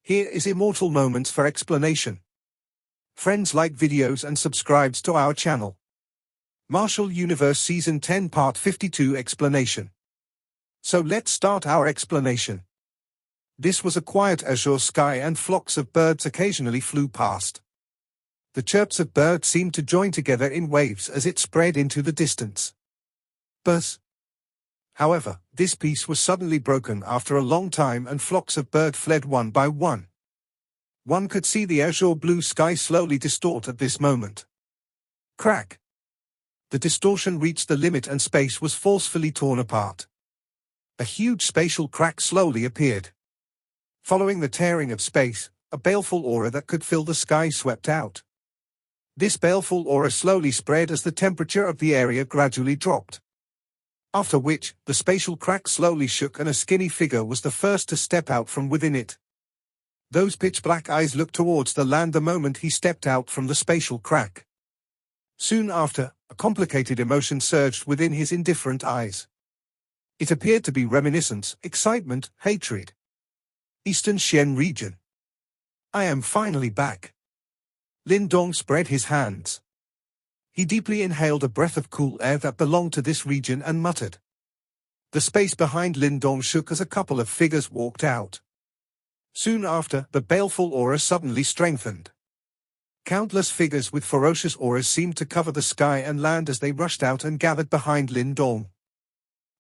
Here is Immortal Moments for explanation. Friends, like videos and subscribes to our channel. Martial Universe Season 10 Part 52 Explanation. So let's start our explanation. This was a quiet azure sky and flocks of birds occasionally flew past. The chirps of birds seemed to join together in waves as it spread into the distance. Buzz. However, this peace was suddenly broken after a long time and flocks of birds fled one by one. One could see the azure blue sky slowly distort at this moment. Crack. The distortion reached the limit and space was forcefully torn apart. A huge spatial crack slowly appeared. Following the tearing of space, a baleful aura that could fill the sky swept out. This baleful aura slowly spread as the temperature of the area gradually dropped. After which, the spatial crack slowly shook and a skinny figure was the first to step out from within it. Those pitch-black eyes looked towards the land the moment he stepped out from the spatial crack. Soon after, a complicated emotion surged within his indifferent eyes. It appeared to be reminiscence, excitement, hatred. Eastern Xian region. I am finally back. Lin Dong spread his hands. He deeply inhaled a breath of cool air that belonged to this region and muttered. The space behind Lin Dong shook as a couple of figures walked out. Soon after, the baleful aura suddenly strengthened. Countless figures with ferocious auras seemed to cover the sky and land as they rushed out and gathered behind Lin Dong.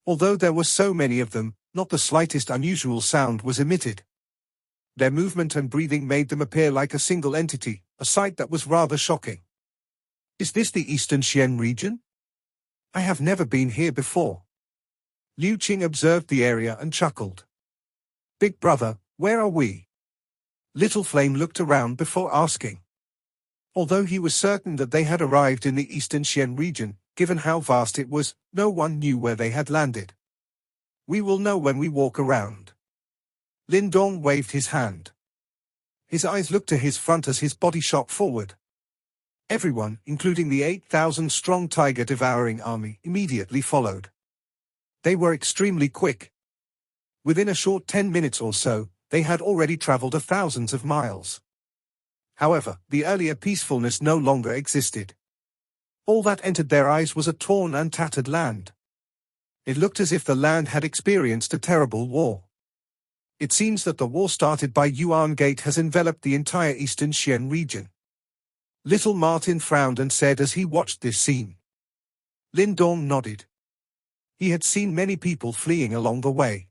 Although there were so many of them, not the slightest unusual sound was emitted. Their movement and breathing made them appear like a single entity, a sight that was rather shocking. Is this the Eastern Xian region? I have never been here before. Liu Qing observed the area and chuckled. Big brother, where are we? Little Flame looked around before asking. Although he was certain that they had arrived in the Eastern Xian region, given how vast it was, no one knew where they had landed. We will know when we walk around. Lin Dong waved his hand. His eyes looked to his front as his body shot forward. Everyone, including the 8,000-strong tiger-devouring army, immediately followed. They were extremely quick. Within a short 10 minutes or so, they had already traveled thousands of miles. However, the earlier peacefulness no longer existed. All that entered their eyes was a torn and tattered land. It looked as if the land had experienced a terrible war. It seems that the war started by Yuan Gate has enveloped the entire Eastern Xian region. Little Martin frowned and said as he watched this scene. Lin Dong nodded. He had seen many people fleeing along the way.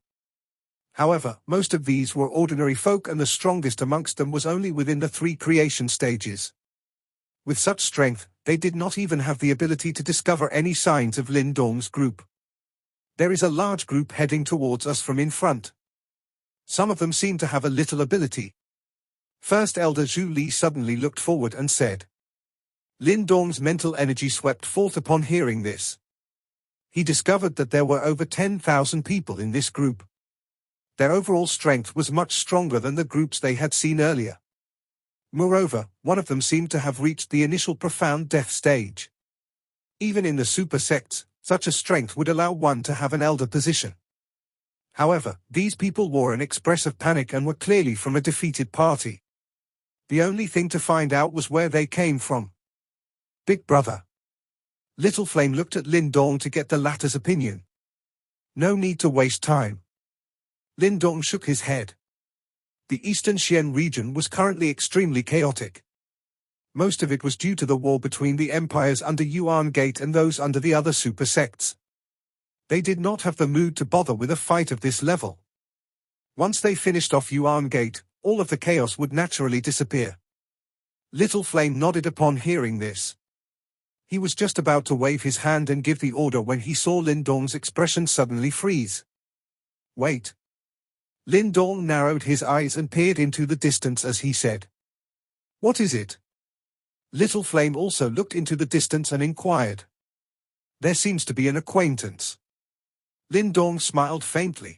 However, most of these were ordinary folk and the strongest amongst them was only within the 3 creation stages. With such strength, they did not even have the ability to discover any signs of Lin Dong's group. There is a large group heading towards us from in front. Some of them seem to have a little ability. First Elder Zhu Li suddenly looked forward and said. Lin Dong's mental energy swept forth upon hearing this. He discovered that there were over 10,000 people in this group. Their overall strength was much stronger than the groups they had seen earlier. Moreover, one of them seemed to have reached the initial profound death stage. Even in the super sects, such a strength would allow one to have an elder position. However, these people wore an express of panic and were clearly from a defeated party. The only thing to find out was where they came from. Big brother. Little Flame looked at Lin Dong to get the latter's opinion. No need to waste time. Lin Dong shook his head. The Eastern Xian region was currently extremely chaotic. Most of it was due to the war between the empires under Yuan Gate and those under the other super sects. They did not have the mood to bother with a fight of this level. Once they finished off Yuan Gate, all of the chaos would naturally disappear. Little Flame nodded upon hearing this. He was just about to wave his hand and give the order when he saw Lin Dong's expression suddenly freeze. Wait. Lin Dong narrowed his eyes and peered into the distance as he said. What is it? Little Flame also looked into the distance and inquired. There seems to be an acquaintance. Lin Dong smiled faintly.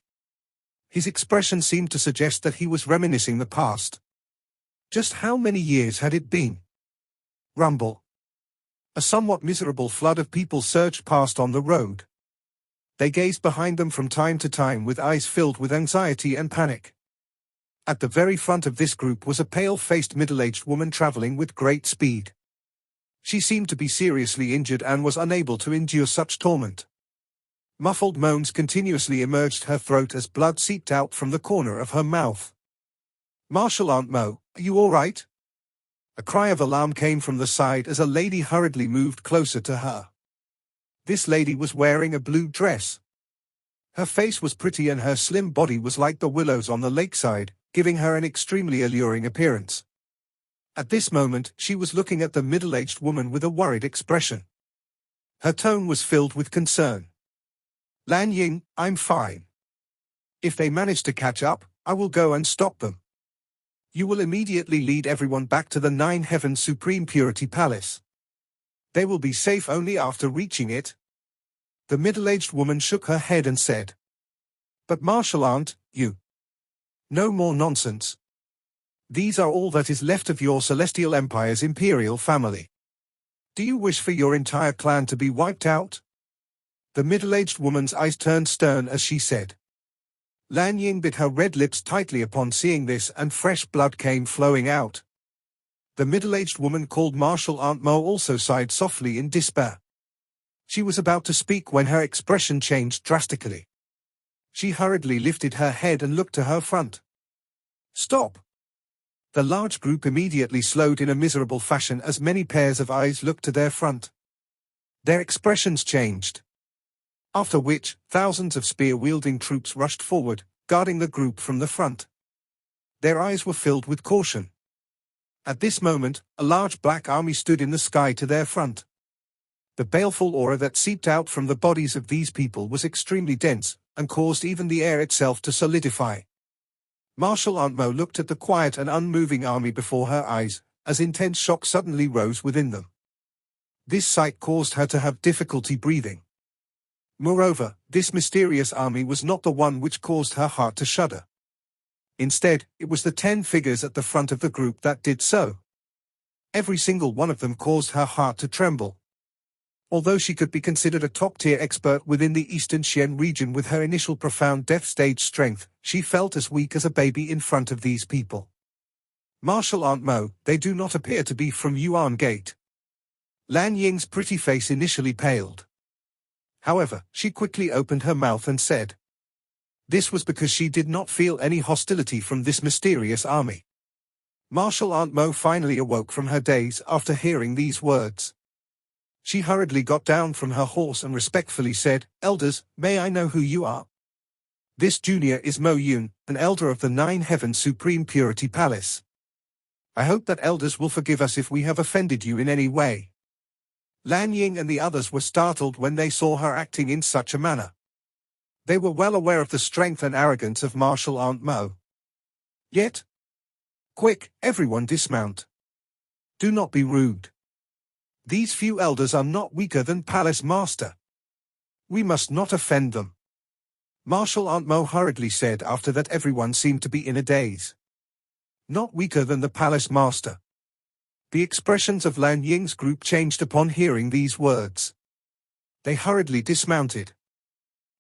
His expression seemed to suggest that he was reminiscing the past. Just how many years had it been? Rumble. A somewhat miserable flood of people surged past on the road. They gazed behind them from time to time with eyes filled with anxiety and panic. At the very front of this group was a pale-faced middle-aged woman traveling with great speed. She seemed to be seriously injured and was unable to endure such torment. Muffled moans continuously emerged her throat as blood seeped out from the corner of her mouth. "Marshal Aunt Mo, are you all right?" A cry of alarm came from the side as a lady hurriedly moved closer to her. This lady was wearing a blue dress. Her face was pretty and her slim body was like the willows on the lakeside, giving her an extremely alluring appearance. At this moment, she was looking at the middle-aged woman with a worried expression. Her tone was filled with concern. "Lan Ying, I'm fine. If they manage to catch up, I will go and stop them. You will immediately lead everyone back to the Nine Heavens Supreme Purity Palace. They will be safe only after reaching it." The middle-aged woman shook her head and said, "But Marshal Aunt, you... No more nonsense. These are all that is left of your Celestial Empire's imperial family. Do you wish for your entire clan to be wiped out?" The middle-aged woman's eyes turned stern as she said. Lan Ying bit her red lips tightly upon seeing this and fresh blood came flowing out. The middle-aged woman called Marshal Aunt Mo also sighed softly in despair. She was about to speak when her expression changed drastically. She hurriedly lifted her head and looked to her front. "Stop!" The large group immediately slowed in a miserable fashion as many pairs of eyes looked to their front. Their expressions changed. After which, thousands of spear-wielding troops rushed forward, guarding the group from the front. Their eyes were filled with caution. At this moment, a large black army stood in the sky to their front. The baleful aura that seeped out from the bodies of these people was extremely dense, and caused even the air itself to solidify. Marshal Aunt Mo looked at the quiet and unmoving army before her eyes, as intense shock suddenly rose within them. This sight caused her to have difficulty breathing. Moreover, this mysterious army was not the one which caused her heart to shudder. Instead, it was the 10 figures at the front of the group that did so. Every single one of them caused her heart to tremble. Although she could be considered a top-tier expert within the Eastern Xian region with her initial profound death stage strength, she felt as weak as a baby in front of these people. "Marshal Aunt Mo, they do not appear to be from Yuan Gate." Lan Ying's pretty face initially paled. However, she quickly opened her mouth and said. This was because she did not feel any hostility from this mysterious army. Marshal Aunt Mo finally awoke from her daze after hearing these words. She hurriedly got down from her horse and respectfully said, "Elders, may I know who you are?" "This junior is Mo Yun, an elder of the Nine Heavens Supreme Purity Palace. I hope that elders will forgive us if we have offended you in any way." Lan Ying and the others were startled when they saw her acting in such a manner. They were well aware of the strength and arrogance of Marshal Aunt Mo. Yet, "Quick, everyone dismount. Do not be rude. These few elders are not weaker than Palace Master. We must not offend them," Marshal Aunt Mo hurriedly said after that everyone seemed to be in a daze. Not weaker than the Palace Master. The expressions of Lan Ying's group changed upon hearing these words. They hurriedly dismounted.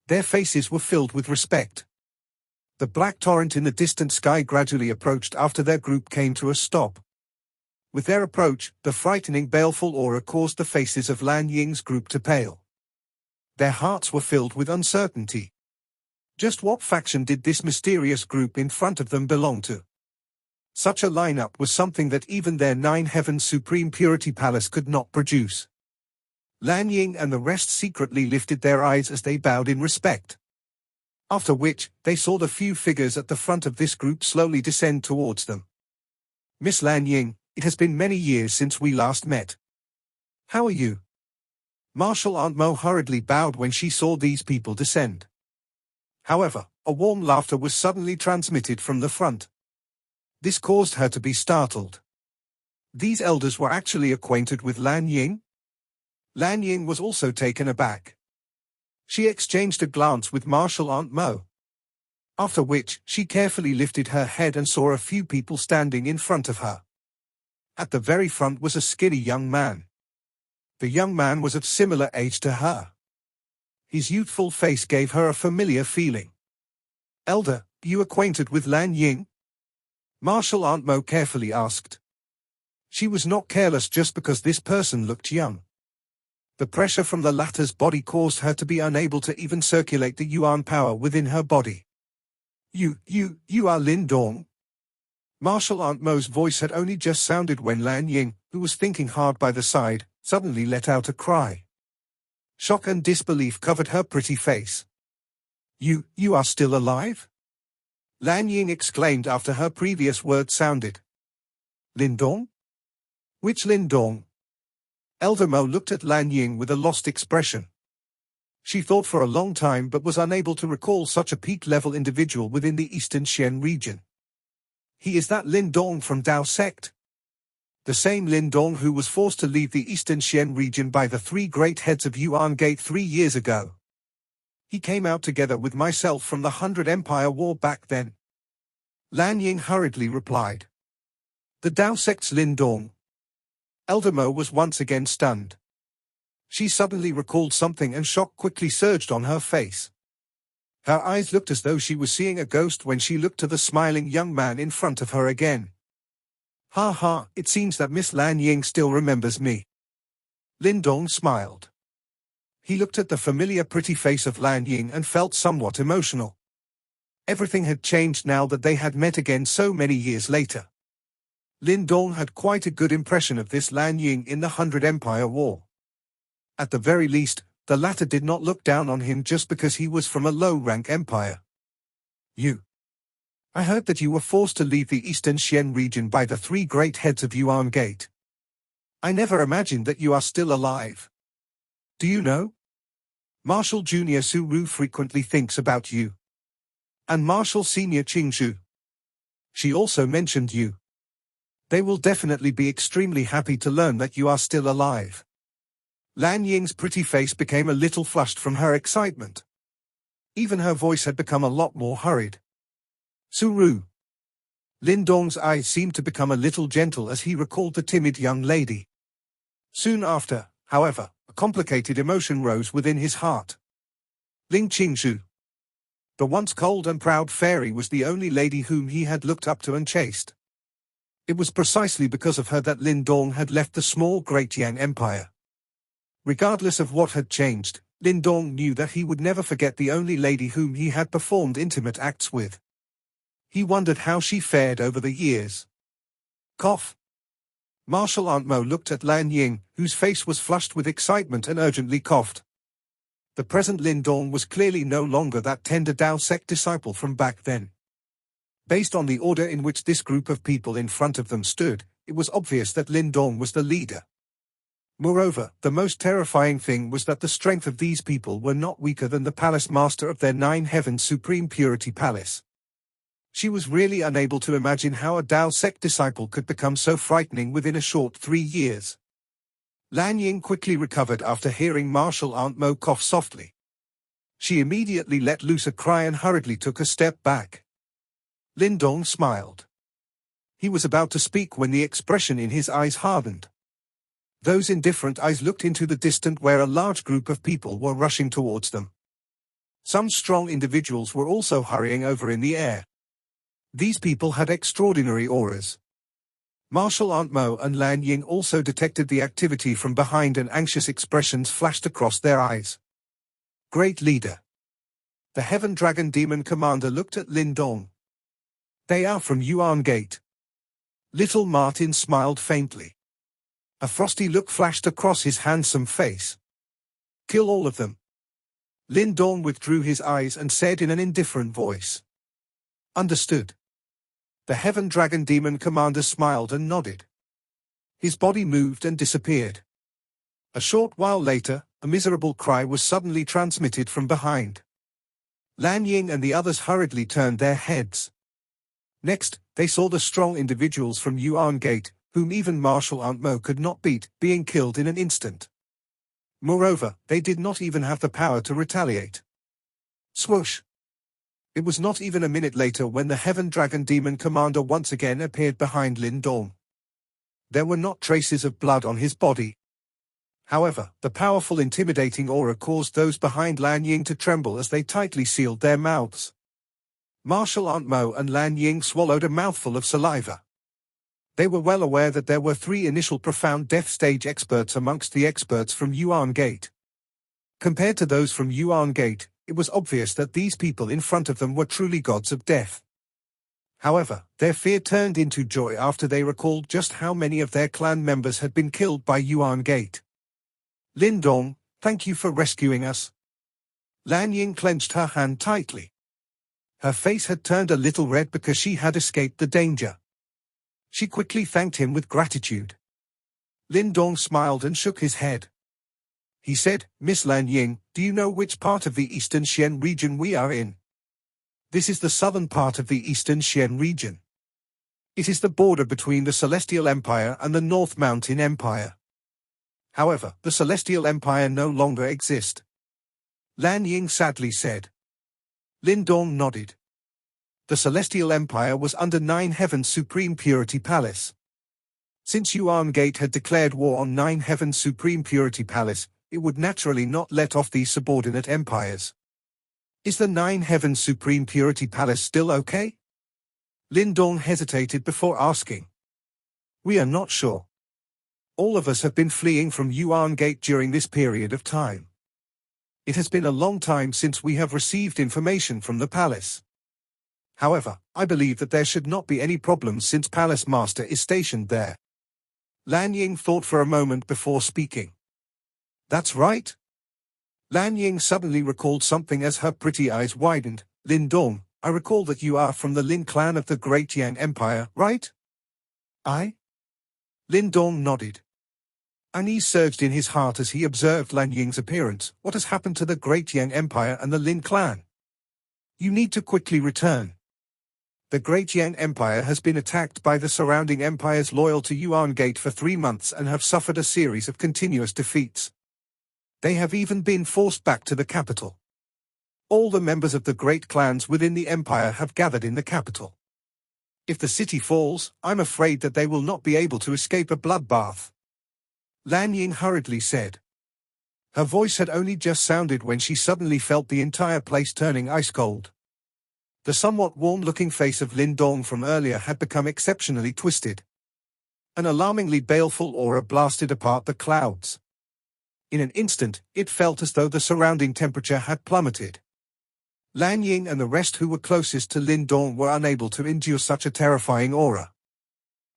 Their faces were filled with respect. The black torrent in the distant sky gradually approached after their group came to a stop. With their approach, the frightening baleful aura caused the faces of Lan Ying's group to pale. Their hearts were filled with uncertainty. Just what faction did this mysterious group in front of them belong to? Such a lineup was something that even their Nine Heavens Supreme Purity Palace could not produce. Lan Ying and the rest secretly lifted their eyes as they bowed in respect. After which, they saw the few figures at the front of this group slowly descend towards them. "Miss Lan Ying, it has been many years since we last met. How are you?" Marshal Aunt Mo hurriedly bowed when she saw these people descend. However, a warm laughter was suddenly transmitted from the front. This caused her to be startled. These elders were actually acquainted with Lan Ying? Lan Ying was also taken aback. She exchanged a glance with Marshal Aunt Mo. After which, she carefully lifted her head and saw a few people standing in front of her. At the very front was a skinny young man. The young man was of similar age to her. His youthful face gave her a familiar feeling. "Elder, you acquainted with Lan Ying?" Martial Aunt Mo carefully asked. She was not careless just because this person looked young. The pressure from the latter's body caused her to be unable to even circulate the Yuan power within her body. You are Lin Dong? Martial Aunt Mo's voice had only just sounded when Lan Ying, who was thinking hard by the side, suddenly let out a cry. Shock and disbelief covered her pretty face. You are still alive? Lan Ying exclaimed after her previous words sounded. Lin Dong? Which Lin Dong? Elder Mo looked at Lan Ying with a lost expression. She thought for a long time but was unable to recall such a peak-level individual within the Eastern Xian region. He is that Lin Dong from Dao sect? The same Lin Dong who was forced to leave the Eastern Xian region by the three great heads of Yuan Gate 3 years ago. He came out together with myself from the 100 Empire War back then. Lan Ying hurriedly replied. The Dao sect's Lin Dong. Elder Mo was once again stunned. She suddenly recalled something and shock quickly surged on her face. Her eyes looked as though she was seeing a ghost when she looked to the smiling young man in front of her again. Ha ha, it seems that Miss Lan Ying still remembers me. Lin Dong smiled. He looked at the familiar pretty face of Lan Ying and felt somewhat emotional. Everything had changed now that they had met again so many years later. Lin Dong had quite a good impression of this Lan Ying in the 100 Empire War. At the very least, the latter did not look down on him just because he was from a low-rank empire. I heard that you were forced to leave the Eastern Xian region by the three great heads of Yuan Gate. I never imagined that you are still alive. Do you know? Marshal Junior Su Ru frequently thinks about you. And Marshal Senior Qing Zhu. She also mentioned you. They will definitely be extremely happy to learn that you are still alive. Lan Ying's pretty face became a little flushed from her excitement. Even her voice had become a lot more hurried. Suru. Lin Dong's eyes seemed to become a little gentle as he recalled the timid young lady. Soon after, however, a complicated emotion rose within his heart. Ling Qingzhu. The once cold and proud fairy was the only lady whom he had looked up to and chased. It was precisely because of her that Lin Dong had left the small Great Yang Empire. Regardless of what had changed, Lin Dong knew that he would never forget the only lady whom he had performed intimate acts with. He wondered how she fared over the years. Cough. Martial Aunt Mo looked at Lan Ying, whose face was flushed with excitement and urgently coughed. The present Lin Dong was clearly no longer that tender Dao sect disciple from back then. Based on the order in which this group of people in front of them stood, it was obvious that Lin Dong was the leader. Moreover, the most terrifying thing was that the strength of these people were not weaker than the palace master of their 9 heavens Supreme Purity Palace. She was really unable to imagine how a Dao sect disciple could become so frightening within a short 3 years. Lan Ying quickly recovered after hearing Martial Aunt Mo cough softly. She immediately let loose a cry and hurriedly took a step back. Lin Dong smiled. He was about to speak when the expression in his eyes hardened. Those indifferent eyes looked into the distance where a large group of people were rushing towards them. Some strong individuals were also hurrying over in the air. These people had extraordinary auras. Martial Aunt Mo and Lan Ying also detected the activity from behind and anxious expressions flashed across their eyes. Great leader. The Heaven Dragon Demon Commander looked at Lin Dong. They are from Yuan Gate. Little Martin smiled faintly. A frosty look flashed across his handsome face. Kill all of them. Lin Dong withdrew his eyes and said in an indifferent voice. Understood. The Heaven Dragon Demon Commander smiled and nodded. His body moved and disappeared. A short while later, a miserable cry was suddenly transmitted from behind. Lan Ying and the others hurriedly turned their heads. Next, they saw the strong individuals from Yuan Gate, whom even Martial Aunt Mo could not beat, being killed in an instant. Moreover, they did not even have the power to retaliate. Swoosh! It was not even a minute later when the Heaven Dragon Demon Commander once again appeared behind Lin Dong. There were not traces of blood on his body. However, the powerful intimidating aura caused those behind Lan Ying to tremble as they tightly sealed their mouths. Martial Aunt Mo and Lan Ying swallowed a mouthful of saliva. They were well aware that there were 3 initial profound death stage experts amongst the experts from Yuan Gate. Compared to those from Yuan Gate, it was obvious that these people in front of them were truly gods of death. However, their fear turned into joy after they recalled just how many of their clan members had been killed by Yuan Gate. Lin Dong, thank you for rescuing us. Lan Ying clenched her hand tightly. Her face had turned a little red because she had escaped the danger. She quickly thanked him with gratitude. Lin Dong smiled and shook his head. He said, Miss Lan Ying, do you know which part of the Eastern Xian region we are in? This is the southern part of the Eastern Xian region. It is the border between the Celestial Empire and the North Mountain Empire. However, the Celestial Empire no longer exists. Lan Ying sadly said. Lin Dong nodded. The Celestial Empire was under 9 Heaven's Supreme Purity Palace. Since Yuan Gate had declared war on 9 Heaven's Supreme Purity Palace, it would naturally not let off these subordinate empires. Is the 9 Heaven's Supreme Purity Palace still okay? Lin Dong hesitated before asking. We are not sure. All of us have been fleeing from Yuan Gate during this period of time. It has been a long time since we have received information from the palace. However, I believe that there should not be any problems since Palace Master is stationed there. Lan Ying thought for a moment before speaking. That's right. Lan Ying suddenly recalled something as her pretty eyes widened. Lin Dong, I recall that you are from the Lin clan of the Great Yang Empire, right? I? Lin Dong nodded. Unease surged in his heart as he observed Lan Ying's appearance. What has happened to the Great Yang Empire and the Lin clan? You need to quickly return. The Great Yang Empire has been attacked by the surrounding empires loyal to Yuan Gate for 3 months and have suffered a series of continuous defeats. They have even been forced back to the capital. All the members of the great clans within the empire have gathered in the capital. If the city falls, I'm afraid that they will not be able to escape a bloodbath. Lan Ying hurriedly said. Her voice had only just sounded when she suddenly felt the entire place turning ice cold. The somewhat worn-looking face of Lin Dong from earlier had become exceptionally twisted. An alarmingly baleful aura blasted apart the clouds. In an instant, it felt as though the surrounding temperature had plummeted. Lan Ying and the rest who were closest to Lin Dong were unable to endure such a terrifying aura.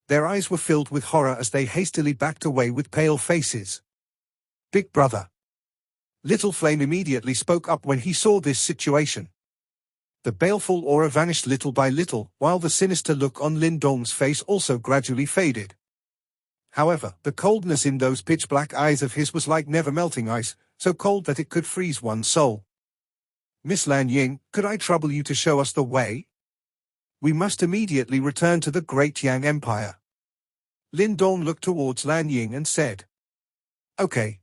Their eyes were filled with horror as they hastily backed away with pale faces. Big brother. Little Flame immediately spoke up when he saw this situation. The baleful aura vanished little by little, while the sinister look on Lin Dong's face also gradually faded. However, the coldness in those pitch-black eyes of his was like never-melting ice, so cold that it could freeze one's soul. Miss Lan Ying, could I trouble you to show us the way? We must immediately return to the Great Yang Empire. Lin Dong looked towards Lan Ying and said. Okay.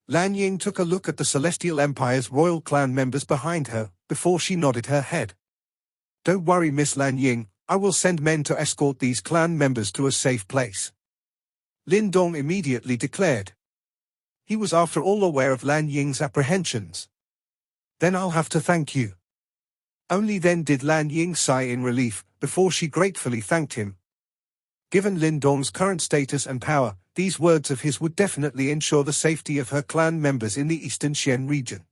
Lan Ying took a look at the Celestial Empire's royal clan members behind her, before she nodded her head. Don't worry, Miss Lan Ying, I will send men to escort these clan members to a safe place. Lin Dong immediately declared. He was after all aware of Lan Ying's apprehensions. Then I'll have to thank you. Only then did Lan Ying sigh in relief, before she gratefully thanked him. Given Lin Dong's current status and power, these words of his would definitely ensure the safety of her clan members in the Eastern Xian region.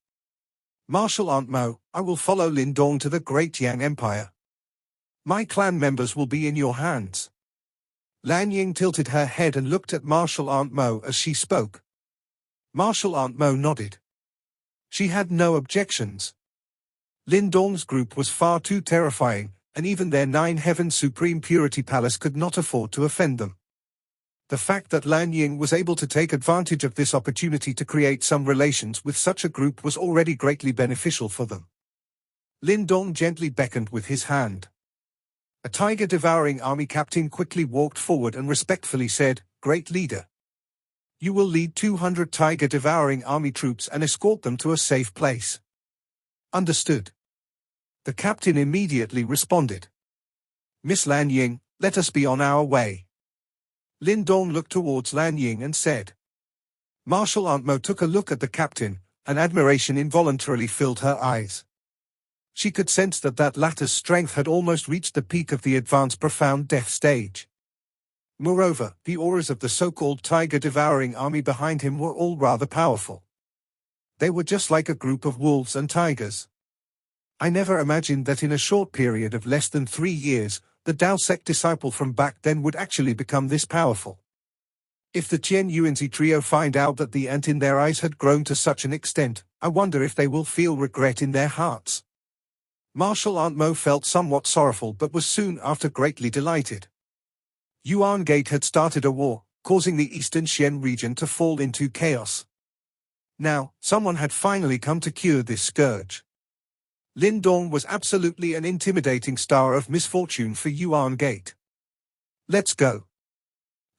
Martial Aunt Mo, I will follow Lin Dong to the Great Yang Empire. My clan members will be in your hands. Lan Ying tilted her head and looked at Martial Aunt Mo as she spoke. Martial Aunt Mo nodded. She had no objections. Lin Dong's group was far too terrifying, and even their 9 Heaven Supreme Purity Palace could not afford to offend them. The fact that Lan Ying was able to take advantage of this opportunity to create some relations with such a group was already greatly beneficial for them. Lin Dong gently beckoned with his hand. A tiger-devouring army captain quickly walked forward and respectfully said, Great leader. You will lead 200 tiger-devouring army troops and escort them to a safe place. Understood. The captain immediately responded. Miss Lan Ying, let us be on our way. Lin Dong looked towards Lan Ying and said. Martial Aunt Mo took a look at the captain, and admiration involuntarily filled her eyes. she could sense that that latter's strength had almost reached the peak of the advanced profound death stage. Moreover, the auras of the so-called tiger-devouring army behind him were all rather powerful. They were just like a group of wolves and tigers. I never imagined that in a short period of less than 3 years, the Dao sect disciple from back then would actually become this powerful. If the Chen Yuanzi trio find out that the ant in their eyes had grown to such an extent, I wonder if they will feel regret in their hearts. Martial Aunt Mo felt somewhat sorrowful but was soon after greatly delighted. Yuan Gate had started a war, causing the eastern Xian region to fall into chaos. Now, someone had finally come to cure this scourge. Lin Dong was absolutely an intimidating star of misfortune for Yuan Gate. Let's go.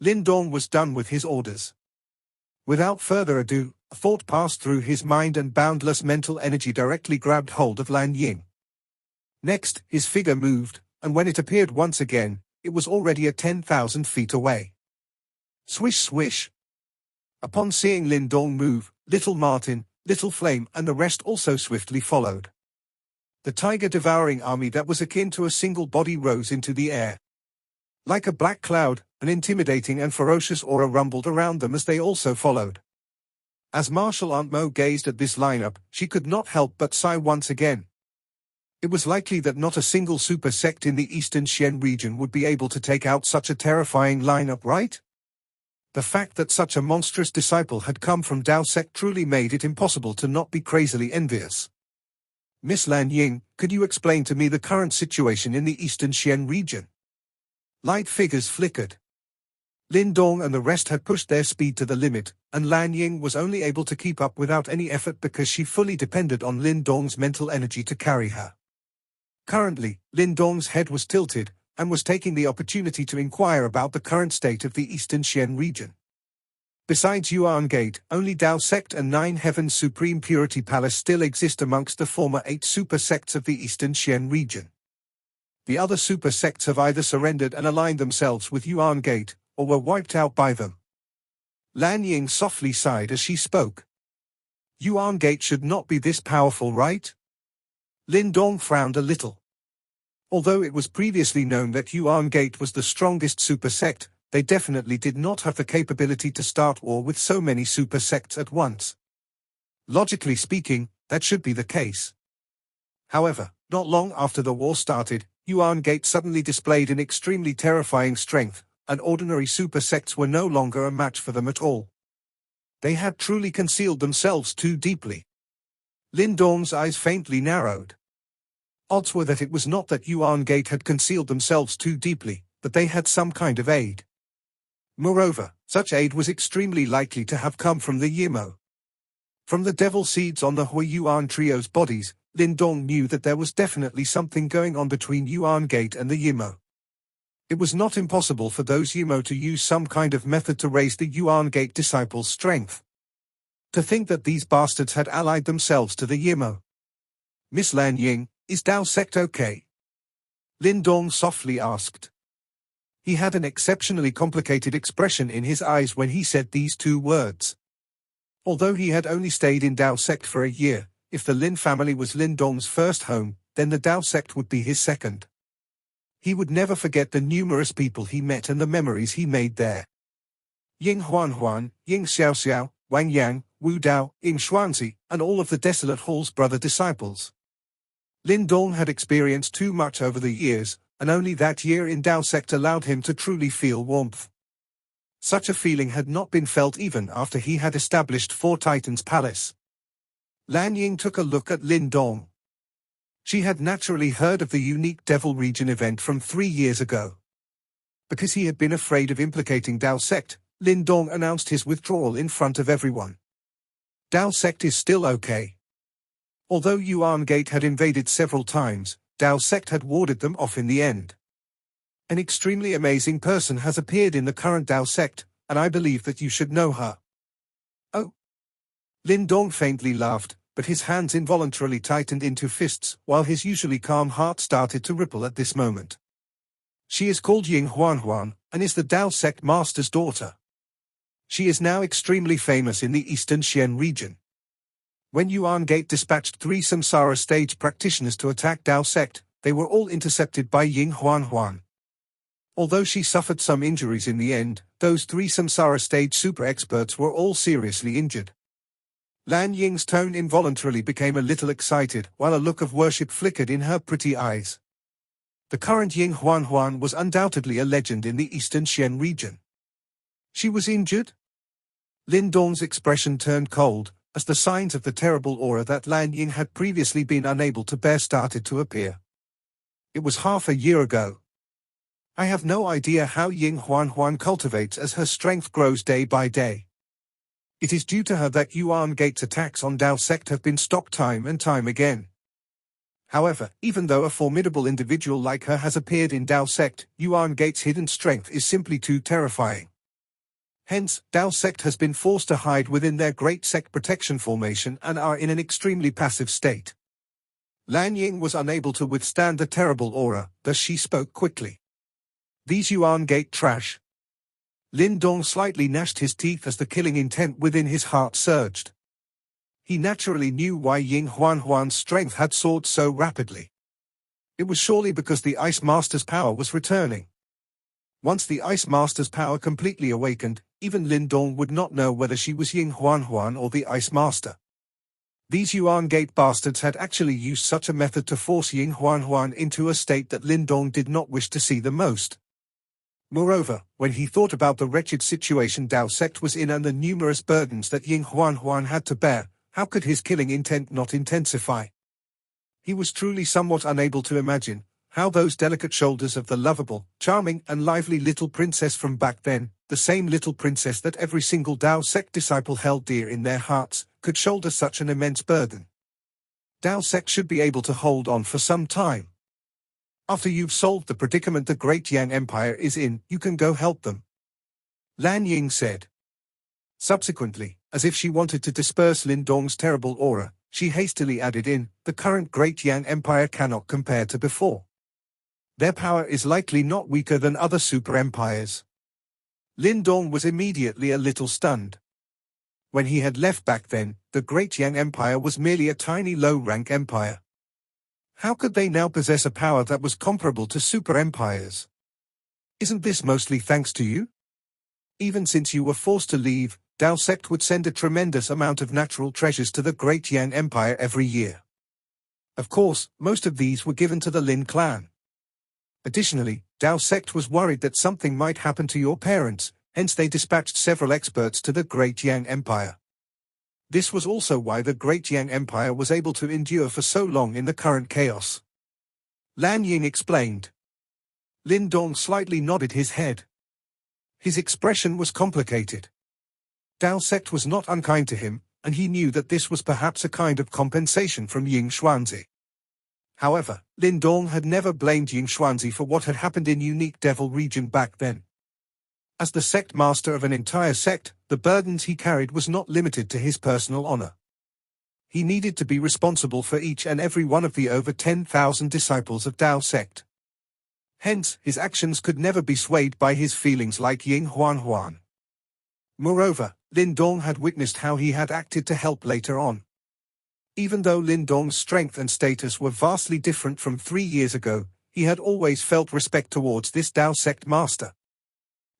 Lin Dong was done with his orders. Without further ado, a thought passed through his mind and boundless mental energy directly grabbed hold of Lan Ying. Next, his figure moved, and when it appeared once again, it was already at 10,000 feet away. Swish swish. Upon seeing Lin Dong move, Little Martin, Little Flame and the rest also swiftly followed. The tiger-devouring army that was akin to a single body rose into the air. Like a black cloud, an intimidating and ferocious aura rumbled around them as they also followed. As Martial Aunt Mo gazed at this lineup, she could not help but sigh once again. It was likely that not a single super sect in the eastern Xian region would be able to take out such a terrifying lineup, right? The fact that such a monstrous disciple had come from Dao sect truly made it impossible to not be crazily envious. Miss Lan Ying, could you explain to me the current situation in the eastern Xian region? Light figures flickered. Lin Dong and the rest had pushed their speed to the limit, and Lan Ying was only able to keep up without any effort because she fully depended on Lin Dong's mental energy to carry her. Currently, Lin Dong's head was tilted, and was taking the opportunity to inquire about the current state of the eastern Xian region. Besides Yuan Gate, only Dao sect and 9 Heavens Supreme Purity Palace still exist amongst the former 8 super sects of the eastern Xian region. The other super sects have either surrendered and aligned themselves with Yuan Gate, or were wiped out by them. Lan Ying softly sighed as she spoke. Yuan Gate should not be this powerful, right? Lin Dong frowned a little. Although it was previously known that Yuan Gate was the strongest super sect, they definitely did not have the capability to start war with so many super sects at once. Logically speaking, that should be the case. However, not long after the war started, Yuan Gate suddenly displayed an extremely terrifying strength, and ordinary super sects were no longer a match for them at all. They had truly concealed themselves too deeply. Lin Dong's eyes faintly narrowed. Odds were that it was not that Yuan Gate had concealed themselves too deeply, but they had some kind of aid. Moreover, such aid was extremely likely to have come from the Yimo. From the devil seeds on the Hui Yuan trio's bodies, Lin Dong knew that there was definitely something going on between Yuan Gate and the Yimo. It was not impossible for those Yimo to use some kind of method to raise the Yuan Gate disciples' strength. To think that these bastards had allied themselves to the Yimo. Miss Lan Ying, is Dao sect okay? Lin Dong softly asked. He had an exceptionally complicated expression in his eyes when he said these 2 words. Although he had only stayed in Dao sect for a year, if the Lin family was Lin Dong's first home, then the Dao sect would be his second. He would never forget the numerous people he met and the memories he made there. Ying Huan, Ying Xiao, Wang Yang, Wu Dao, Ying Xuanzi, and all of the Desolate Hall's brother disciples. Lin Dong had experienced too much over the years, and only that year in Dao sect allowed him to truly feel warmth. Such a feeling had not been felt even after he had established 4 Titans Palace. Lan Ying took a look at Lin Dong. She had naturally heard of the unique Devil Region event from 3 years ago. Because he had been afraid of implicating Dao sect, Lin Dong announced his withdrawal in front of everyone. Dao sect is still okay. Although Yuan Gate had invaded several times, Dao sect had warded them off in the end. An extremely amazing person has appeared in the current Dao sect, and I believe that you should know her. Oh. Lin Dong faintly laughed, but his hands involuntarily tightened into fists, while his usually calm heart started to ripple at this moment. She is called Ying Huan, and is the Dao sect master's daughter. She is now extremely famous in the eastern Xian region. When Yuan Gate dispatched 3 Samsara stage practitioners to attack Dao sect, they were all intercepted by Ying Huan. Although she suffered some injuries in the end, those 3 Samsara stage super experts were all seriously injured. Lan Ying's tone involuntarily became a little excited, while a look of worship flickered in her pretty eyes. The current Ying Huan was undoubtedly a legend in the eastern Xian region. She was injured? Lin Dong's expression turned cold, as the signs of the terrible aura that Lan Ying had previously been unable to bear started to appear. It was half a year ago. I have no idea how Ying Huan cultivates as her strength grows day by day. It is due to her that Yuan Gate's attacks on Dao sect have been stopped time and time again. However, even though a formidable individual like her has appeared in Dao sect, Yuan Gate's hidden strength is simply too terrifying. Hence, Dao sect has been forced to hide within their Great Sect Protection Formation and are in an extremely passive state. Lan Ying was unable to withstand the terrible aura, thus she spoke quickly. These Yuan Gate trash. Lin Dong slightly gnashed his teeth as the killing intent within his heart surged. He naturally knew why Ying Huan's strength had soared so rapidly. It was surely because the Ice Master's power was returning. Once the Ice Master's power completely awakened, even Lin Dong would not know whether she was Ying Huan or the Ice Master. These Yuan Gate bastards had actually used such a method to force Ying Huan into a state that Lin Dong did not wish to see the most. Moreover, when he thought about the wretched situation Dao sect was in and the numerous burdens that Ying Huan had to bear, how could his killing intent not intensify? He was truly somewhat unable to imagine how those delicate shoulders of the lovable, charming and lively little princess from back then, the same little princess that every single Dao sect disciple held dear in their hearts, could shoulder such an immense burden. Dao sect should be able to hold on for some time. After you've solved the predicament the Great Yang Empire is in, you can go help them. Lan Ying said. Subsequently, as if she wanted to disperse Lin Dong's terrible aura, she hastily added in, the current Great Yang Empire cannot compare to before. Their power is likely not weaker than other super empires. Lin Dong was immediately a little stunned. When he had left back then, the Great Yang Empire was merely a tiny low-rank empire. How could they now possess a power that was comparable to super empires? Isn't this mostly thanks to you? Even since you were forced to leave, Dao sect would send a tremendous amount of natural treasures to the Great Yang Empire every year. Of course, most of these were given to the Lin clan. Additionally, Dao sect was worried that something might happen to your parents, hence they dispatched several experts to the Great Yang Empire. This was also why the Great Yang Empire was able to endure for so long in the current chaos. Lan Ying explained. Lin Dong slightly nodded his head. His expression was complicated. Dao sect was not unkind to him, and he knew that this was perhaps a kind of compensation from Ying Xuanzi. However, Lin Dong had never blamed Ying Xuanzi for what had happened in Unique Devil region back then. As the sect master of an entire sect, the burdens he carried was not limited to his personal honor. He needed to be responsible for each and every one of the over 10,000 disciples of Dao sect. Hence, his actions could never be swayed by his feelings like Ying Huan. Moreover, Lin Dong had witnessed how he had acted to help later on. Even though Lin Dong's strength and status were vastly different from 3 years ago, he had always felt respect towards this Dao sect master.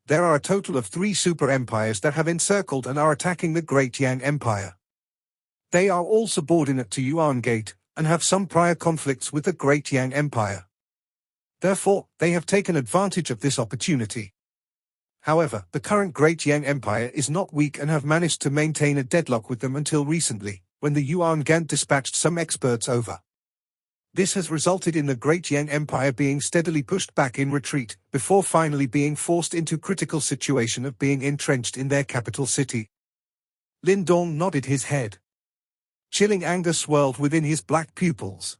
There are a total of 3 super empires that have encircled and are attacking the Great Yang Empire. They are all subordinate to Yuan Gate, and have some prior conflicts with the Great Yang Empire. Therefore, they have taken advantage of this opportunity. However, the current Great Yang Empire is not weak and have managed to maintain a deadlock with them until recently, when the Yuan Gant dispatched some experts over. This has resulted in the Great Yang Empire being steadily pushed back in retreat, before finally being forced into critical situation of being entrenched in their capital city. Lin Dong nodded his head. Chilling anger swirled within his black pupils.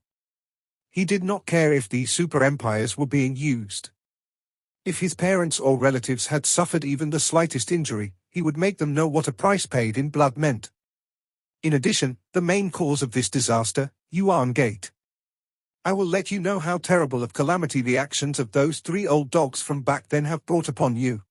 He did not care if these super empires were being used. If his parents or relatives had suffered even the slightest injury, he would make them know what a price paid in blood meant. In addition, the main cause of this disaster, Yuan Gate. I will let you know how terrible of calamity the actions of those 3 old dogs from back then have brought upon you.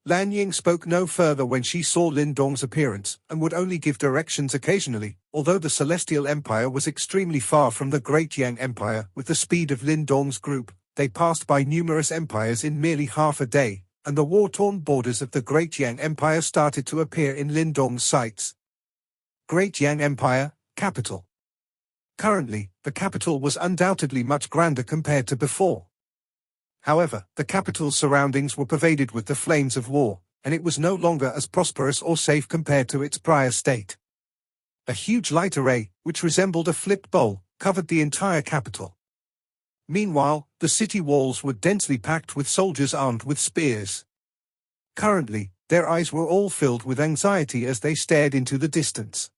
Lan Ying spoke no further when she saw Lin Dong's appearance, and would only give directions occasionally. Although the Celestial Empire was extremely far from the Great Yang Empire, with the speed of Lin Dong's group, they passed by numerous empires in merely half a day, and the war-torn borders of the Great Yang Empire started to appear in Lin Dong's sights. Great Yang Empire, capital. Currently, the capital was undoubtedly much grander compared to before. However, the capital's surroundings were pervaded with the flames of war, and it was no longer as prosperous or safe compared to its prior state. A huge light array, which resembled a flipped bowl, covered the entire capital. Meanwhile, the city walls were densely packed with soldiers armed with spears. Currently, their eyes were all filled with anxiety as they stared into the distance.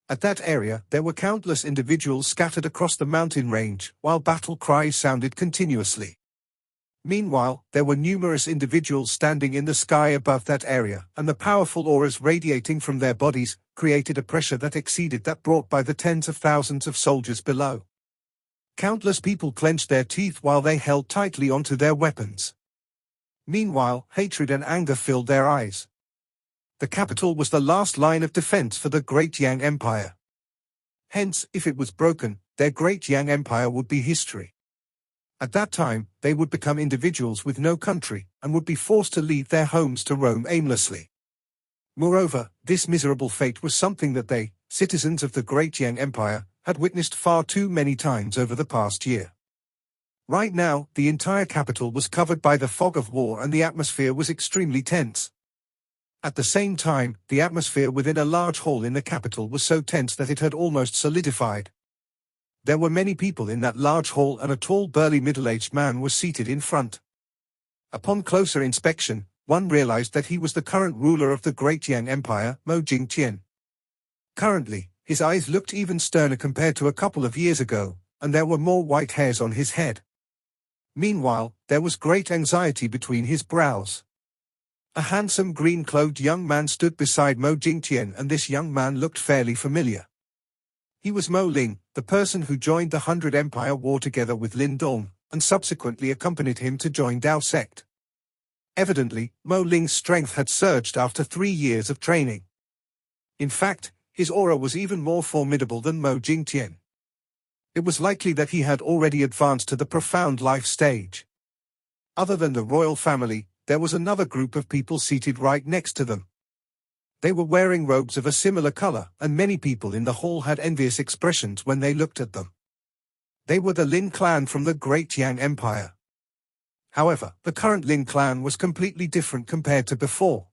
At that area, there were countless individuals scattered across the mountain range, while battle cries sounded continuously. Meanwhile, there were numerous individuals standing in the sky above that area, and the powerful auras radiating from their bodies created a pressure that exceeded that brought by the tens of thousands of soldiers below. Countless people clenched their teeth while they held tightly onto their weapons. Meanwhile, hatred and anger filled their eyes. The capital was the last line of defense for the Great Yang Empire. Hence, if it was broken, their Great Yang Empire would be history. At that time, they would become individuals with no country, and would be forced to leave their homes to roam aimlessly. Moreover, this miserable fate was something that they, citizens of the Great Yang Empire, had witnessed far too many times over the past year. Right now, the entire capital was covered by the fog of war and the atmosphere was extremely tense. At the same time, the atmosphere within a large hall in the capital was so tense that it had almost solidified. There were many people in that large hall and a tall burly middle-aged man was seated in front. Upon closer inspection, one realized that he was the current ruler of the Great Yang Empire, Mo Jingqian. Currently, his eyes looked even sterner compared to a couple of years ago, and there were more white hairs on his head. Meanwhile, there was great anxiety between his brows. A handsome green-clothed young man stood beside Mo Jingqian, and this young man looked fairly familiar. He was Mo Ling, the person who joined the 100 Empire War together with Lin Dong, and subsequently accompanied him to join Dao sect. Evidently, Mo Ling's strength had surged after 3 years of training. In fact, his aura was even more formidable than Mo Jingqian. It was likely that he had already advanced to the profound life stage. Other than the royal family, there was another group of people seated right next to them. They were wearing robes of a similar color, and many people in the hall had envious expressions when they looked at them. They were the Lin clan from the Great Yang Empire. However, the current Lin clan was completely different compared to before.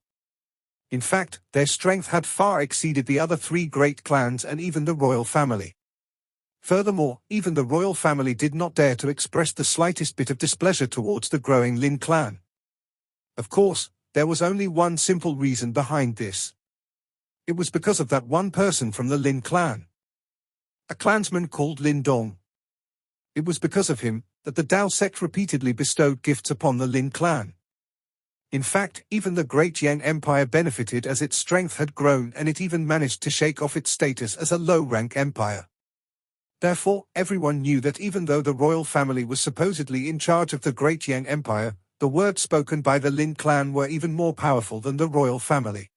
In fact, their strength had far exceeded the other 3 great clans and even the royal family. Furthermore, even the royal family did not dare to express the slightest bit of displeasure towards the growing Lin clan. Of course, there was only one simple reason behind this. It was because of that one person from the Lin clan. A clansman called Lin Dong. It was because of him that the Dao sect repeatedly bestowed gifts upon the Lin clan. In fact, even the Great Yang Empire benefited as its strength had grown, and it even managed to shake off its status as a low-rank empire. Therefore, everyone knew that even though the royal family was supposedly in charge of the Great Yang Empire, the words spoken by the Lin clan were even more powerful than the royal family.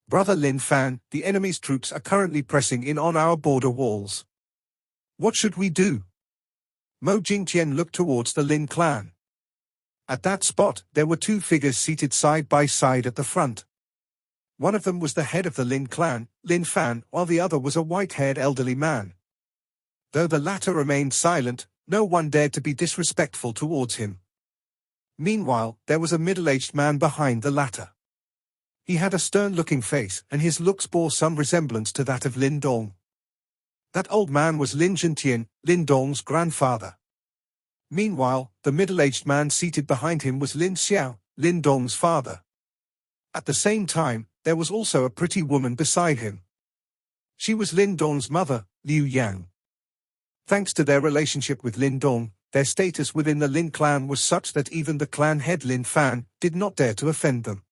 Brother Lin Fan, the enemy's troops are currently pressing in on our border walls. What should we do? Mo Jingqian looked towards the Lin clan. At that spot, there were 2 figures seated side by side at the front. One of them was the head of the Lin clan, Lin Fan, while the other was a white-haired elderly man. Though the latter remained silent, no one dared to be disrespectful towards him. Meanwhile, there was a middle-aged man behind the latter. He had a stern-looking face, and his looks bore some resemblance to that of Lin Dong. That old man was Lin Zhentian, Lin Dong's grandfather. Meanwhile, the middle-aged man seated behind him was Lin Xiao, Lin Dong's father. At the same time, there was also a pretty woman beside him. She was Lin Dong's mother, Liu Yang. Thanks to their relationship with Lin Dong, their status within the Lin clan was such that even the clan head Lin Fan did not dare to offend them.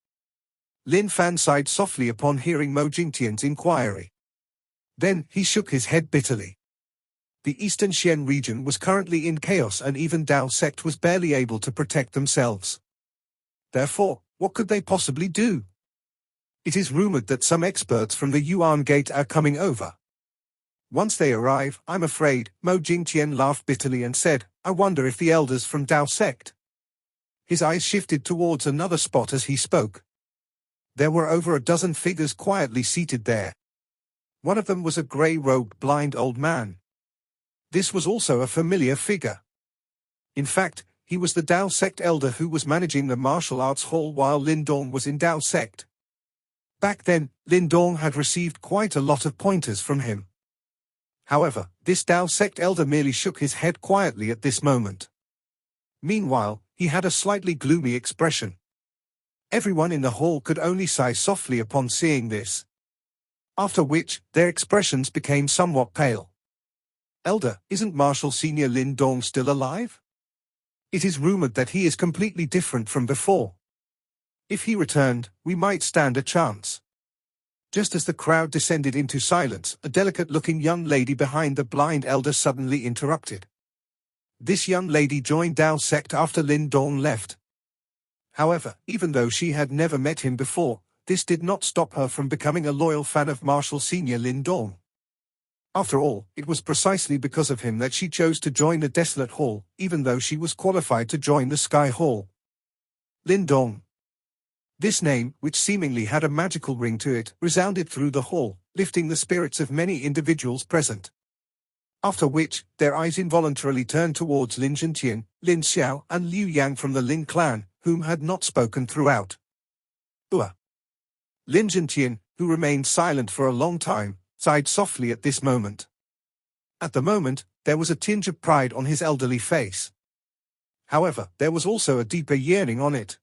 Lin Fan sighed softly upon hearing Mo Jingqian's inquiry. Then, he shook his head bitterly. The Eastern Xian region was currently in chaos, and even Dao sect was barely able to protect themselves. Therefore, What could they possibly do? It is rumored that some experts from the Yuan Gate are coming over. Once they arrive, I'm afraid, Mo Jingtian laughed bitterly and said, I wonder if the elders from Dao sect. His eyes shifted towards another spot as he spoke. There were over a dozen figures quietly seated there. One of them was a grey-robed blind old man. This was also a familiar figure. In fact, he was the Dao sect elder who was managing the martial arts hall while Lin Dong was in Dao sect. Back then, Lin Dong had received quite a lot of pointers from him. However, this Dao sect elder merely shook his head quietly at this moment. Meanwhile, he had a slightly gloomy expression. Everyone in the hall could only sigh softly upon seeing this. After which, their expressions became somewhat pale. Elder, isn't Marshal Senior Lin Dong still alive? It is rumored that he is completely different from before. If he returned, we might stand a chance. Just as the crowd descended into silence, a delicate-looking young lady behind the blind elder suddenly interrupted. This young lady joined Dao sect after Lin Dong left. However, even though she had never met him before, this did not stop her from becoming a loyal fan of Marshal Senior Lin Dong. After all, it was precisely because of him that she chose to join the Desolate Hall, even though she was qualified to join the Sky Hall. Lin Dong. This name, which seemingly had a magical ring to it, resounded through the hall, lifting the spirits of many individuals present. After which, their eyes involuntarily turned towards Lin Zhentian, Lin Xiao and Liu Yang from the Lin clan, whom had not spoken throughout. Lin Zhentian, who remained silent for a long time, sighed softly at this moment. At the moment, there was a tinge of pride on his elderly face. However, there was also a deeper yearning on it.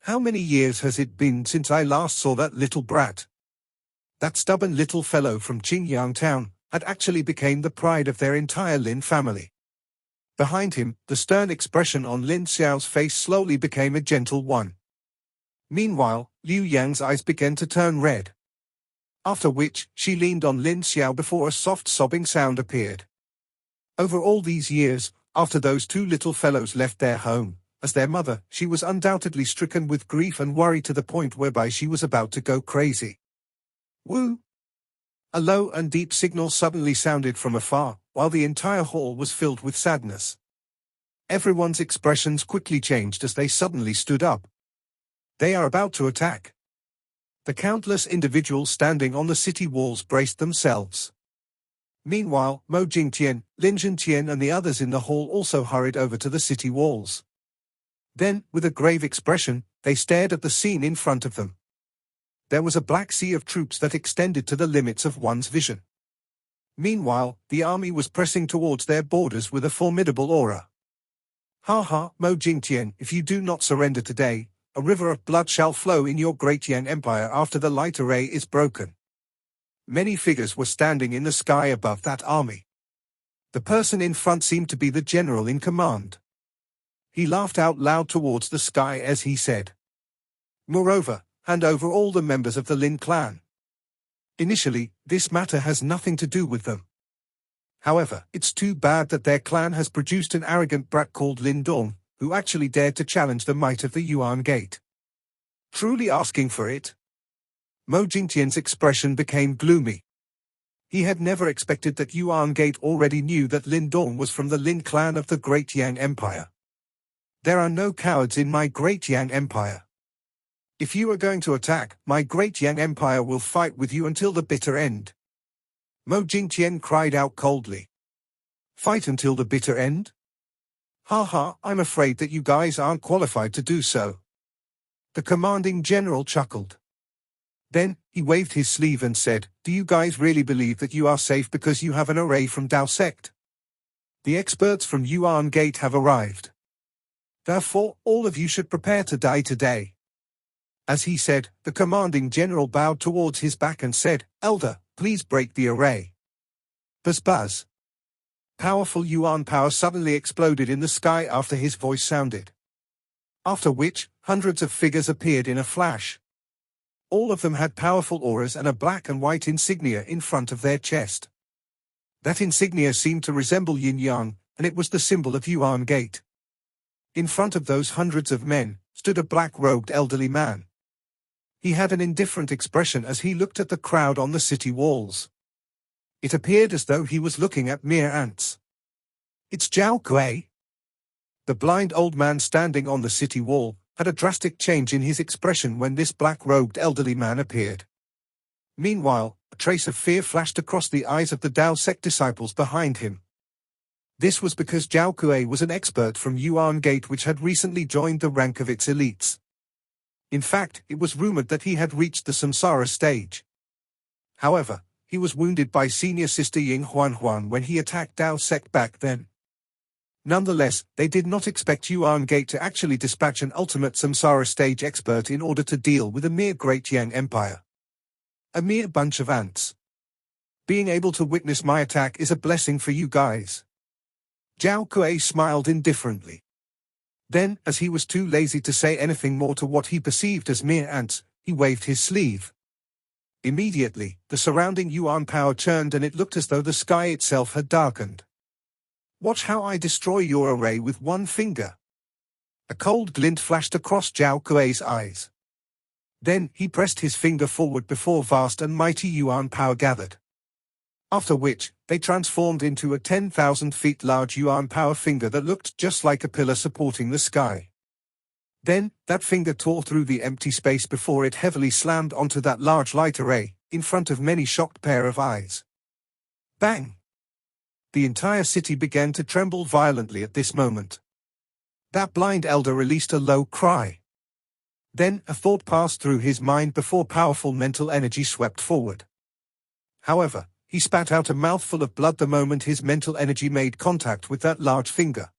How many years has it been since I last saw that little brat? That stubborn little fellow from Qingyang town had actually become the pride of their entire Lin family. Behind him, the stern expression on Lin Xiao's face slowly became a gentle one. Meanwhile, Liu Yang's eyes began to turn red. After which, she leaned on Lin Xiao before a soft sobbing sound appeared. Over all these years, after those two little fellows left their home, as their mother, she was undoubtedly stricken with grief and worry to the point whereby she was about to go crazy. Woo! A low and deep signal suddenly sounded from afar, while the entire hall was filled with sadness. Everyone's expressions quickly changed as they suddenly stood up. They are about to attack. The countless individuals standing on the city walls braced themselves. Meanwhile, Mo Jingtian, Lin Zhentian and the others in the hall also hurried over to the city walls. Then, with a grave expression, they stared at the scene in front of them. There was a black sea of troops that extended to the limits of one's vision. Meanwhile, the army was pressing towards their borders with a formidable aura. Ha ha, Mo Jingtian, if you do not surrender today, a river of blood shall flow in your great Yang Empire after the light array is broken. Many figures were standing in the sky above that army. The person in front seemed to be the general in command. He laughed out loud towards the sky as he said, "Moreover, hand over all the members of the Lin clan. Initially, this matter has nothing to do with them. However, it's too bad that their clan has produced an arrogant brat called Lin Dong, who actually dared to challenge the might of the Yuan Gate. Truly asking for it?" Mo Jingtian's expression became gloomy. He had never expected that Yuan Gate already knew that Lin Dong was from the Lin clan of the Great Yang Empire. There are no cowards in my Great Yang Empire. If you are going to attack, my Great Yang Empire will fight with you until the bitter end. Mo Jingtian cried out coldly. Fight until the bitter end? Ha ha, I'm afraid that you guys aren't qualified to do so. The commanding general chuckled. Then, he waved his sleeve and said, Do you guys really believe that you are safe because you have an array from Dao sect? The experts from Yuan Gate have arrived. Therefore, all of you should prepare to die today. As he said, the commanding general bowed towards his back and said, Elder, please break the array. Buzz buzz. Powerful Yuan power suddenly exploded in the sky after his voice sounded. After which, hundreds of figures appeared in a flash. All of them had powerful auras and a black and white insignia in front of their chest. That insignia seemed to resemble yin-yang, and it was the symbol of Yuan Gate. In front of those hundreds of men, stood a black-robed elderly man. He had an indifferent expression as he looked at the crowd on the city walls. It appeared as though he was looking at mere ants. "It's Zhao Kuei." The blind old man standing on the city wall had a drastic change in his expression when this black-robed elderly man appeared. Meanwhile, a trace of fear flashed across the eyes of the Dao sect disciples behind him. This was because Zhao Kuei was an expert from Yuan Gate which had recently joined the rank of its elites. In fact, it was rumored that he had reached the samsara stage. However, he was wounded by senior sister Ying Huan when he attacked Dao sect back then. Nonetheless, they did not expect Yuan Gate to actually dispatch an ultimate samsara stage expert in order to deal with a mere Great Yang Empire. A mere bunch of ants. Being able to witness my attack is a blessing for you guys. Zhao Kuei smiled indifferently. Then, as he was too lazy to say anything more to what he perceived as mere ants, he waved his sleeve. Immediately, the surrounding Yuan power churned and it looked as though the sky itself had darkened. "Watch how I destroy your array with one finger." A cold glint flashed across Zhao Kuei's eyes. Then, he pressed his finger forward before vast and mighty Yuan power gathered. After which, they transformed into a 10,000 feet large Yuan power finger that looked just like a pillar supporting the sky. Then, that finger tore through the empty space before it heavily slammed onto that large light array, in front of many shocked pair of eyes. Bang! The entire city began to tremble violently at this moment. That blind elder released a low cry. Then, a thought passed through his mind before powerful mental energy swept forward. However, he spat out a mouthful of blood the moment his mental energy made contact with that large finger.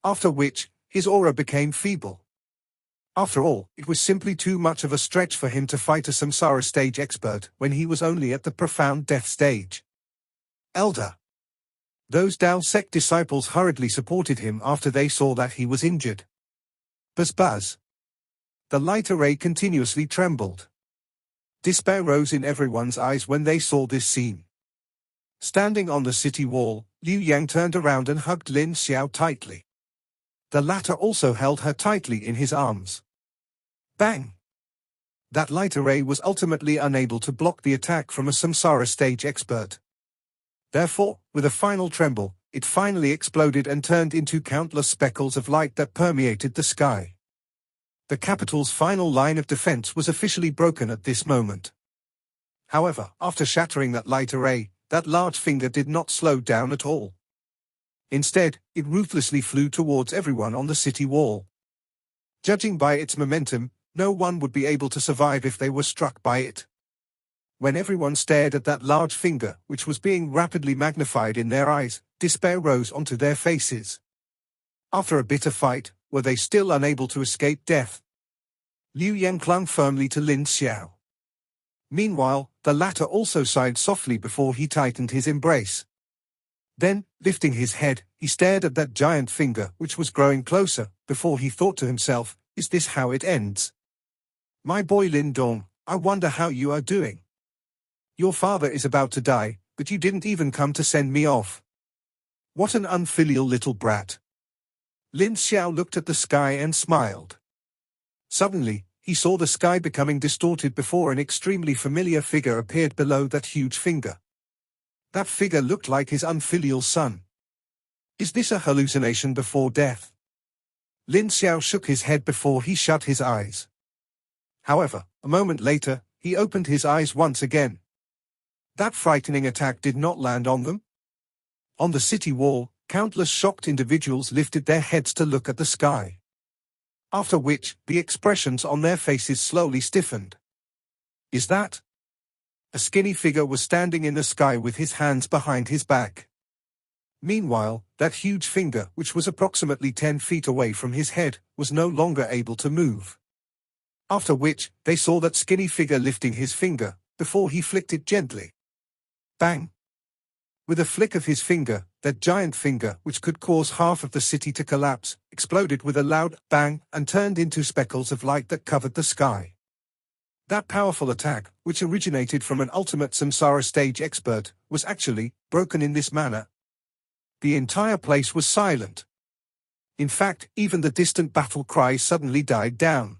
After which, his aura became feeble. After all, it was simply too much of a stretch for him to fight a samsara stage expert when he was only at the profound death stage. "Elder." Those Dao sect disciples hurriedly supported him after they saw that he was injured. Buzz buzz. The light array continuously trembled. Despair rose in everyone's eyes when they saw this scene. Standing on the city wall, Liu Yang turned around and hugged Lin Xiao tightly. The latter also held her tightly in his arms. Bang! That light array was ultimately unable to block the attack from a samsara stage expert. Therefore, with a final tremble, it finally exploded and turned into countless speckles of light that permeated the sky. The capital's final line of defense was officially broken at this moment. However, after shattering that light array, that large finger did not slow down at all. Instead, it ruthlessly flew towards everyone on the city wall. Judging by its momentum, no one would be able to survive if they were struck by it. When everyone stared at that large finger, which was being rapidly magnified in their eyes, despair rose onto their faces. After a bitter fight, were they still unable to escape death? Liu Yang clung firmly to Lin Xiao. Meanwhile, the latter also sighed softly before he tightened his embrace. Then, lifting his head, he stared at that giant finger which was growing closer, before he thought to himself, "Is this how it ends? My boy Lin Dong, I wonder how you are doing. Your father is about to die, but you didn't even come to send me off. What an unfilial little brat." Lin Xiao looked at the sky and smiled. Suddenly, he saw the sky becoming distorted before an extremely familiar figure appeared below that huge finger. That figure looked like his unfilial son. Is this a hallucination before death? Lin Xiao shook his head before he shut his eyes. However, a moment later, he opened his eyes once again. That frightening attack did not land on them. On the city wall, countless shocked individuals lifted their heads to look at the sky. After which, the expressions on their faces slowly stiffened. Is that? A skinny figure was standing in the sky with his hands behind his back. Meanwhile, that huge finger, which was approximately 10 feet away from his head, was no longer able to move. After which, they saw that skinny figure lifting his finger, before he flicked it gently. Bang! With a flick of his finger, that giant finger, which could cause half of the city to collapse, exploded with a loud bang and turned into speckles of light that covered the sky. That powerful attack, which originated from an ultimate samsara stage expert, was actually broken in this manner. The entire place was silent. In fact, even the distant battle cry suddenly died down.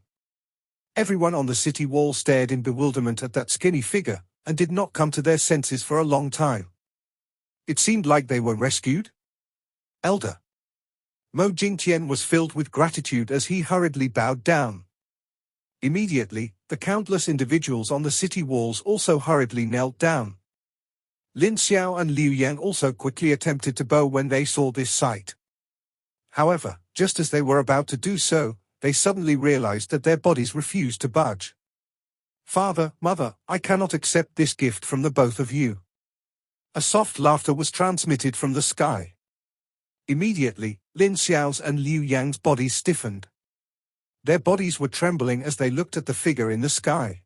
Everyone on the city wall stared in bewilderment at that skinny figure, and did not come to their senses for a long time. It seemed like they were rescued. Elder Mo Jingtian was filled with gratitude as he hurriedly bowed down. Immediately, the countless individuals on the city walls also hurriedly knelt down. Lin Xiao and Liu Yang also quickly attempted to bow when they saw this sight. However, just as they were about to do so, they suddenly realized that their bodies refused to budge. Father, mother, I cannot accept this gift from the both of you. A soft laughter was transmitted from the sky. Immediately, Lin Xiao's and Liu Yang's bodies stiffened. Their bodies were trembling as they looked at the figure in the sky.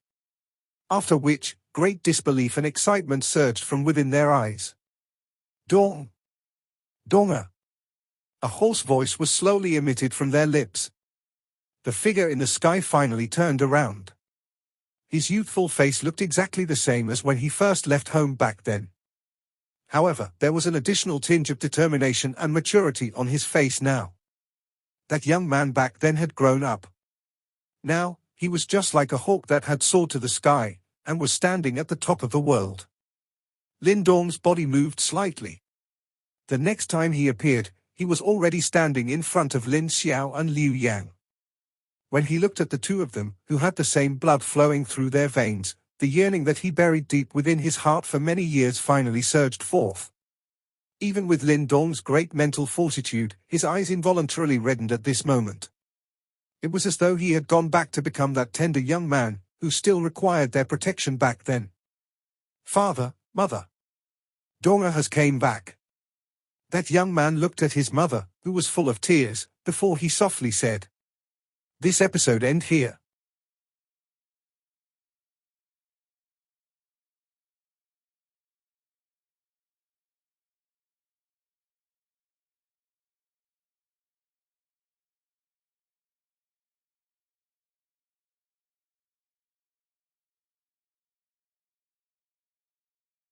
After which, great disbelief and excitement surged from within their eyes. Dong! Donga! A hoarse voice was slowly emitted from their lips. The figure in the sky finally turned around. His youthful face looked exactly the same as when he first left home back then. However, there was an additional tinge of determination and maturity on his face now. That young man back then had grown up. Now, he was just like a hawk that had soared to the sky, and was standing at the top of the world. Lin Dong's body moved slightly. The next time he appeared, he was already standing in front of Lin Xiao and Liu Yang. When he looked at the two of them, who had the same blood flowing through their veins, the yearning that he buried deep within his heart for many years finally surged forth. Even with Lin Dong's great mental fortitude, his eyes involuntarily reddened at this moment. It was as though he had gone back to become that tender young man, who still required their protection back then. Father, mother. Donga has came back. That young man looked at his mother, who was full of tears, before he softly said, "This episode ends here.